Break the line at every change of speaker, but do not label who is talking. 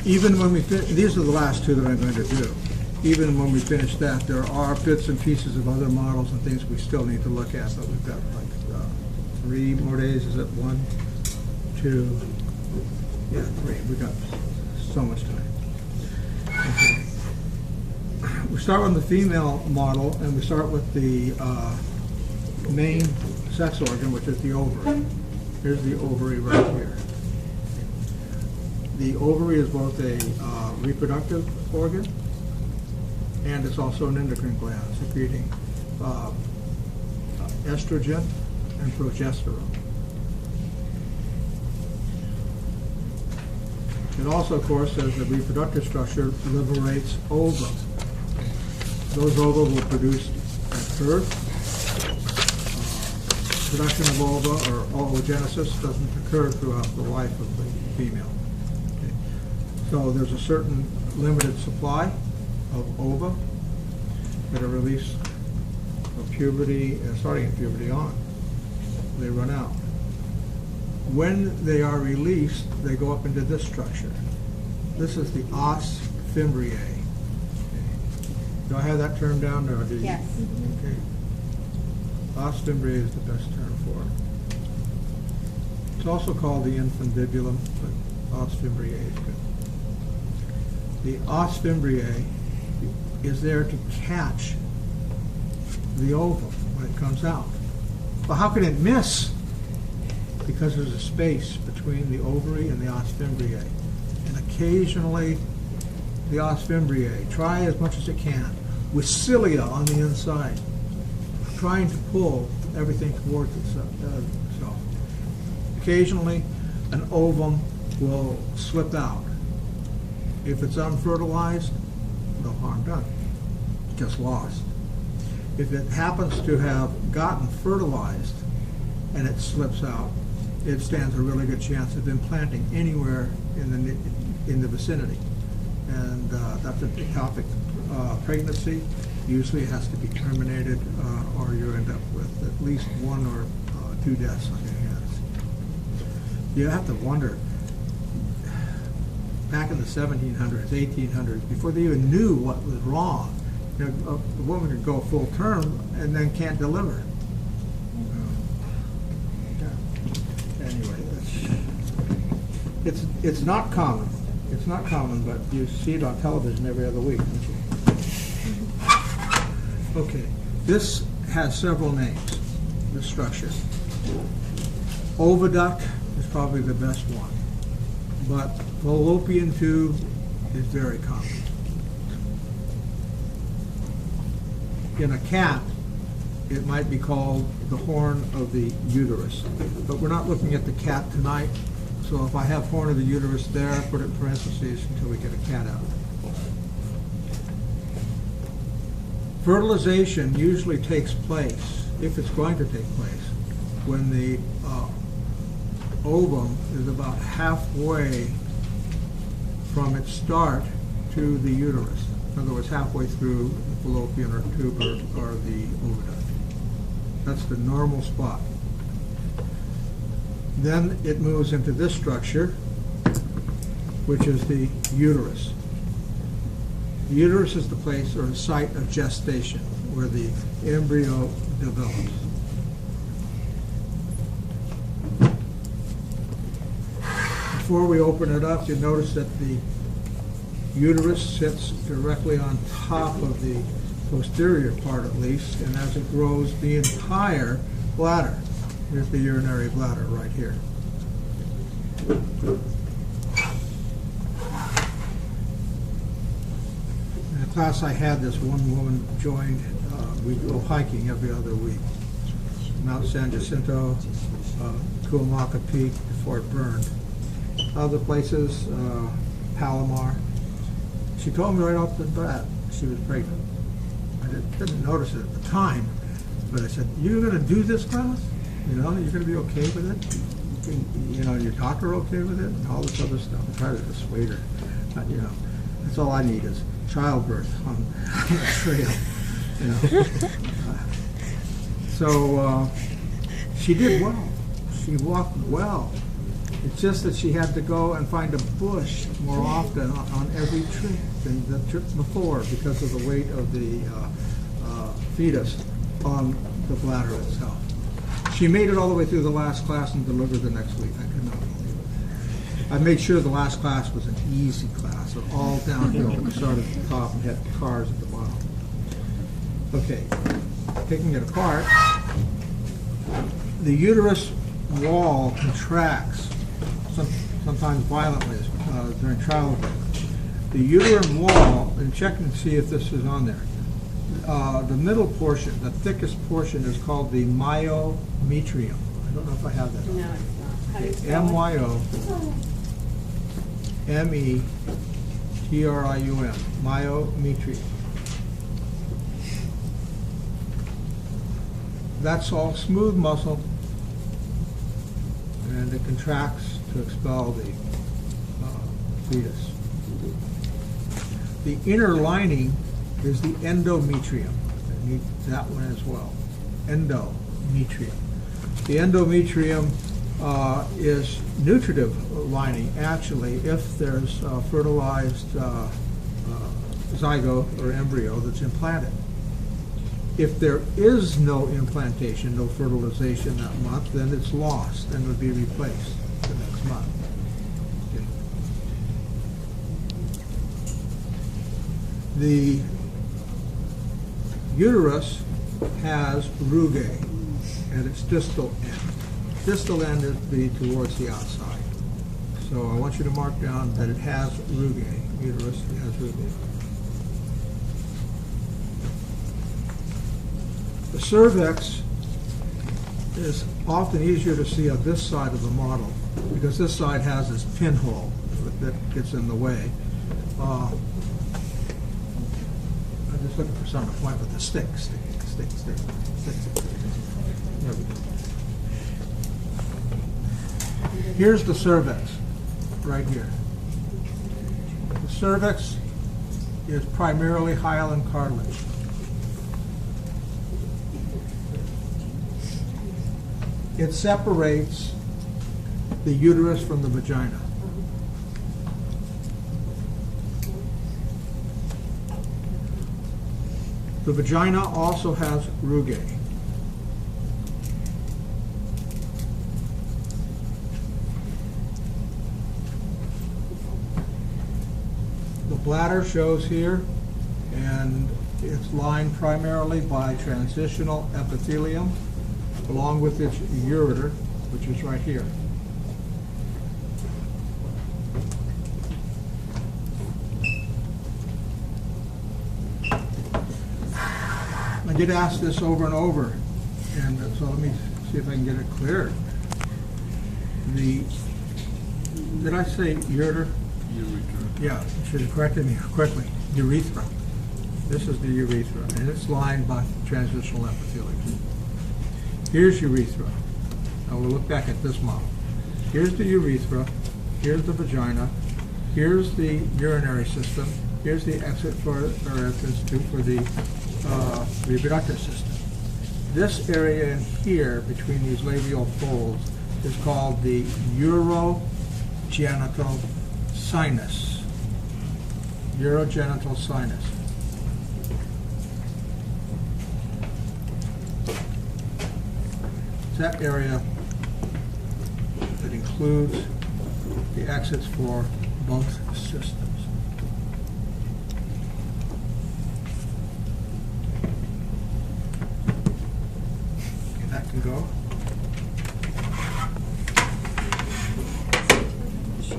Even when we these are the last two that I'm going to do. Even when we finish that, there are bits and pieces of other models and things we still need to look at, but we've got like 3 more days. Is it 1, 2? Yeah, 3. We've got so much time. Okay. We start on the female model, and we start with the main sex organ, which is the ovary. Here's the ovary right here. The ovary is both a reproductive organ, and it's also an endocrine gland secreting estrogen and progesterone. It also, of course, as the reproductive structure, liberates ova. Those ova will produce at birth. Production of ova, or oogenesis, doesn't occur throughout the life of the female. Okay. So there's a certain limited supply of ova that are released of puberty, starting at puberty on. They run out. When they are released, they go up into this structure. This is the os fimbriae. Okay. Do I have that term down there?
Yes.
Okay. Os fimbriae is the best term for it. It's also called the infundibulum, but os fimbriae is good. The os fimbriae is there to catch the ovum when it comes out. Well, how can it miss? Because there's a space between the ovary and the os fimbriae. And occasionally, the os fimbriae try as much as it can with cilia on the inside, trying to pull everything towards itself. Occasionally, an ovum will slip out. If it's unfertilized, no harm done, just lost. If it happens to have gotten fertilized and it slips out, it stands a really good chance of implanting anywhere in the vicinity. And that's an ectopic pregnancy. Usually it has to be terminated, or you end up with at least 1 or 2 deaths on your hands. You have to wonder, back in the 1700s, 1800s, before they even knew what was wrong, you know, a woman could go full term and then can't deliver. Anyway, it's not common. It's not common, but you see it on television every other week, don't you? Okay, this has several names, this structure. Oviduct is probably the best one, but fallopian tube is very common. In a cat, it might be called the horn of the uterus, but we're not looking at the cat tonight, so if I have horn of the uterus there, put it in parentheses until we get a cat out. Fertilization usually takes place, if it's going to take place, when the ovum is about halfway from its start to the uterus. In other words, halfway through the fallopian or tube or the oviduct. That's the normal spot. Then it moves into this structure, which is the uterus. The uterus is the place or the site of gestation, where the embryo develops. Before we open it up, you notice that the uterus sits directly on top of the posterior part, at least, and as it grows, the entire bladder. Here's the urinary bladder right here. In the class I had, this one woman joined. We go hiking every other week. Mount San Jacinto, Cuamaca Peak before it burned. Other places, Palomar. She told me right off the bat she was pregnant. I didn't notice it at the time, but I said, "You're going to do this class? You know, you're going to be okay with it? You know, your doctor okay with it?" And all this other stuff. I try to dissuade her. You know, that's all I need is childbirth on the trail. You know. So she did well. She walked well. It's just that she had to go and find a bush more often on every trip than the trip before because of the weight of the fetus on the bladder itself. She made it all the way through the last class and delivered the next week. I could not believe it. I made sure the last class was an easy class, so all downhill. We started at the top and had cars at the bottom. Okay, taking it apart, the uterus wall contracts, sometimes violently during childbirth. The uterine wall, and check and see if this is on there. The middle portion, the thickest portion, is called the myometrium. I don't know if I have that.
No, it's not. How do you spell it?
myometrium, myometrium. That's all smooth muscle, and it contracts to expel the fetus. The inner lining is the endometrium. I need that one as well. Endometrium. The endometrium is nutritive lining, actually, if there's fertilized zygote or embryo that's implanted. If there is no implantation, no fertilization that month, then it's lost and would be replaced the next month. Okay. The uterus has rugae at its distal end. Distal end is towards the outside. So I want you to mark down that it has rugae. Uterus has rugae. The cervix is often easier to see on this side of the model because this side has this pinhole that gets in the way. I'm just looking for something to point with the stick. There we go. Here's the cervix, right here. The cervix is primarily hyaline cartilage. It separates the uterus from the vagina. The vagina also has rugae. The bladder shows here, and it's lined primarily by transitional epithelium, along with its ureter, which is right here. I did ask this over and over, and so let me see if I can get it cleared. Did I say ureter?
Urethra.
Yeah, you should have corrected me quickly. Urethra. This is the urethra, and it's lined by transitional epithelium. Here's urethra. Now we'll look back at this model. Here's the urethra, here's the vagina, here's the urinary system, here's the exit for or entrance tube for the reproductive system. This area in here between these labial folds is called the urogenital sinus. Urogenital sinus. That area that includes the exits for both systems. Okay, that can go.